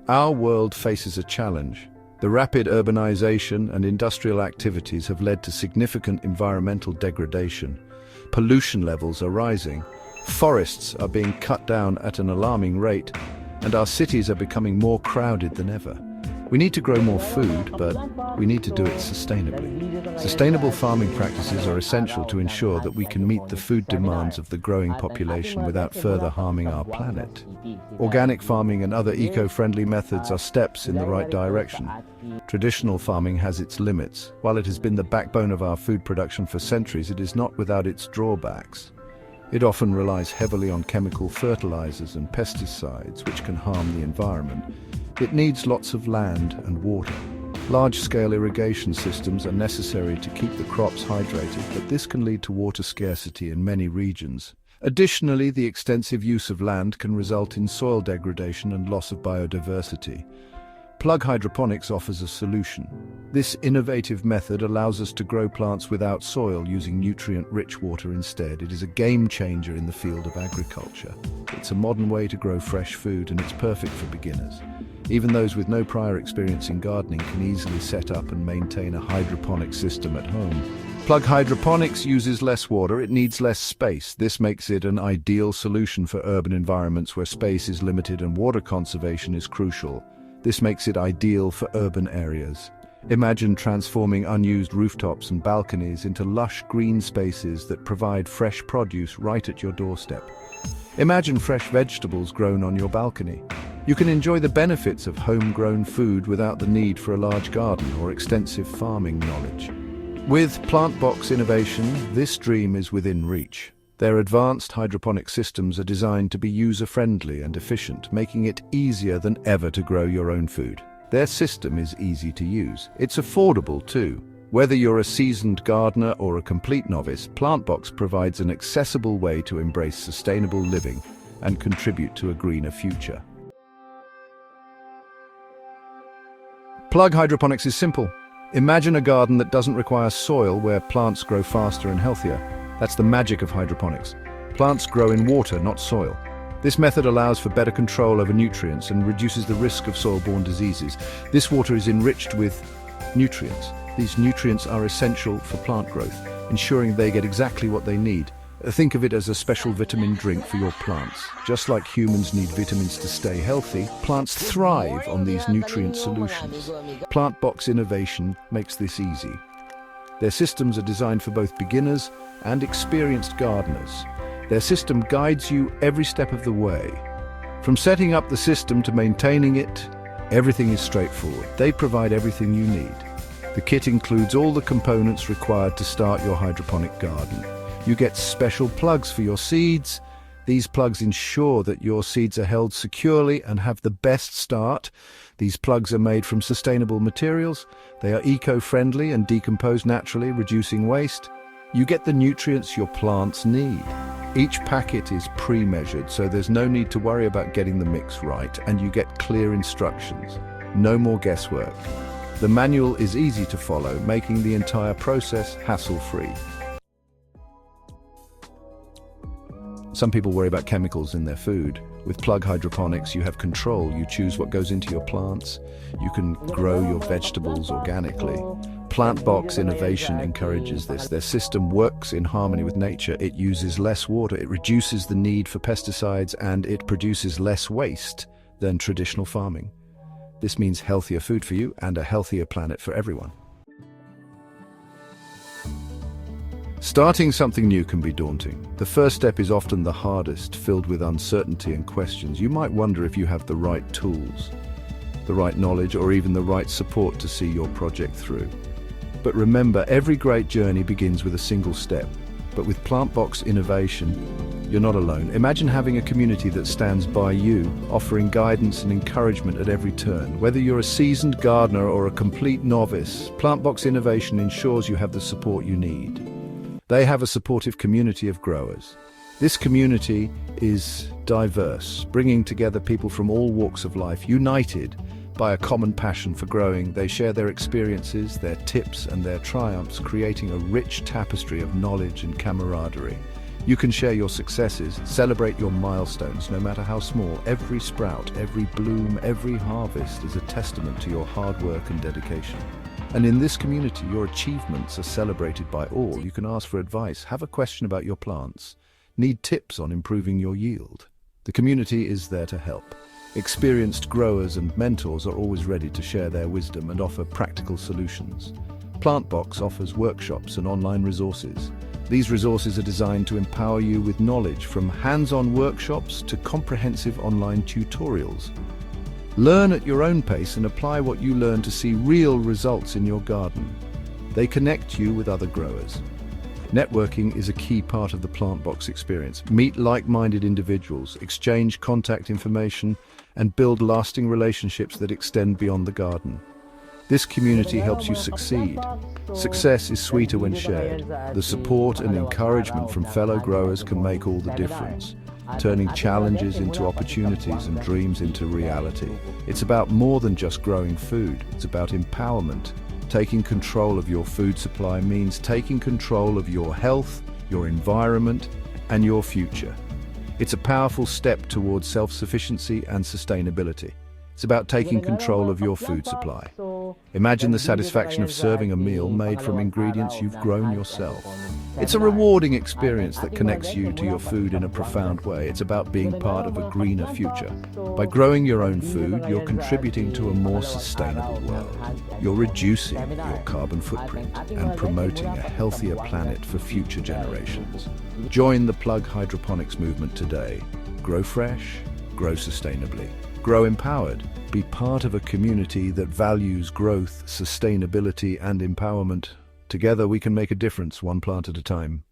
Our world faces a challenge. The rapid urbanization and industrial activities have led to significant environmental degradation. Pollution levels are rising, forests are being cut down at an alarming rate, and our cities are becoming more crowded than ever. We need to grow more food, but we need to do it sustainably. Sustainable farming practices are essential to ensure that we can meet the food demands of the growing population without further harming our planet. Organic farming and other eco-friendly methods are steps in the right direction. Traditional farming has its limits. While it has been the backbone of our food production for centuries, it is not without its drawbacks. It often relies heavily on chemical fertilizers and pesticides, which can harm the environment. It needs lots of land and water. Large-scale irrigation systems are necessary to keep the crops hydrated, but this can lead to water scarcity in many regions. Additionally, the extensive use of land can result in soil degradation and loss of biodiversity. Plug Hydroponics offers a solution. This innovative method allows us to grow plants without soil using nutrient-rich water instead. It is a game-changer in the field of agriculture. It's a modern way to grow fresh food, and it's perfect for beginners. Even those with no prior experience in gardening can easily set up and maintain a hydroponic system at home. Plug Hydroponics uses less water, it needs less space. This makes it an ideal solution for urban environments where space is limited and water conservation is crucial. This makes it ideal for urban areas. Imagine transforming unused rooftops and balconies into lush green spaces that provide fresh produce right at your doorstep. Imagine fresh vegetables grown on your balcony. You can enjoy the benefits of homegrown food without the need for a large garden or extensive farming knowledge. With PlantBox innovation, this dream is within reach. Their advanced hydroponic systems are designed to be user-friendly and efficient, making it easier than ever to grow your own food. Their system is easy to use. It's affordable too. Whether you're a seasoned gardener or a complete novice, PlantBox provides an accessible way to embrace sustainable living and contribute to a greener future. Plug Hydroponics is simple. Imagine a garden that doesn't require soil, where plants grow faster and healthier. That's the magic of hydroponics. Plants grow in water, not soil. This method allows for better control over nutrients and reduces the risk of soil-borne diseases. This water is enriched with nutrients. These nutrients are essential for plant growth, ensuring they get exactly what they need. Think of it as a special vitamin drink for your plants. Just like humans need vitamins to stay healthy, plants thrive on these nutrient solutions. PlantBox innovation makes this easy. Their systems are designed for both beginners and experienced gardeners. Their system guides you every step of the way. From setting up the system to maintaining it, everything is straightforward. They provide everything you need. The kit includes all the components required to start your hydroponic garden. You get special plugs for your seeds. These plugs ensure that your seeds are held securely and have the best start. These plugs are made from sustainable materials. They are eco-friendly and decompose naturally, reducing waste. You get the nutrients your plants need. Each packet is pre-measured, so there's no need to worry about getting the mix right, and you get clear instructions. No more guesswork. The manual is easy to follow, making the entire process hassle-free. Some people worry about chemicals in their food. With Plug Hydroponics, you have control. You choose what goes into your plants. You can grow your vegetables organically. PlantBox innovation encourages this. Their system works in harmony with nature. It uses less water, it reduces the need for pesticides, and it produces less waste than traditional farming. This means healthier food for you and a healthier planet for everyone. Starting something new can be daunting. The first step is often the hardest, filled with uncertainty and questions. You might wonder if you have the right tools, the right knowledge, or even the right support to see your project through. But remember, every great journey begins with a single step. But with PlantBox innovation, you're not alone. Imagine having a community that stands by you, offering guidance and encouragement at every turn. Whether you're a seasoned gardener or a complete novice, PlantBox innovation ensures you have the support you need. They have a supportive community of growers. This community is diverse, bringing together people from all walks of life, united by a common passion for growing. They share their experiences, their tips, and their triumphs, creating a rich tapestry of knowledge and camaraderie. You can share your successes, celebrate your milestones, no matter how small. Every sprout, every bloom, every harvest is a testament to your hard work and dedication. And in this community, your achievements are celebrated by all. You can ask for advice, have a question about your plants, need tips on improving your yield. The community is there to help. Experienced growers and mentors are always ready to share their wisdom and offer practical solutions. PlantBox offers workshops and online resources. These resources are designed to empower you with knowledge, from hands-on workshops to comprehensive online tutorials. Learn at your own pace and apply what you learn to see real results in your garden. They connect you with other growers. Networking is a key part of the PlantBox experience. Meet like-minded individuals, exchange contact information, and build lasting relationships that extend beyond the garden. This community helps you succeed. Success is sweeter when shared. The support and encouragement from fellow growers can make all the difference, turning challenges into opportunities and dreams into reality. It's about more than just growing food. It's about empowerment. Taking control of your food supply means taking control of your health, your environment, and your future. It's a powerful step towards self-sufficiency and sustainability. It's about taking control of your food supply. Imagine the satisfaction of serving a meal made from ingredients you've grown yourself. It's a rewarding experience that connects you to your food in a profound way. It's about being part of a greener future. By growing your own food, you're contributing to a more sustainable world. You're reducing your carbon footprint and promoting a healthier planet for future generations. Join the Plug Hydroponics movement today. Grow fresh, grow sustainably. Grow empowered. Be part of a community that values growth, sustainability, and empowerment. Together we can make a difference, one plant at a time.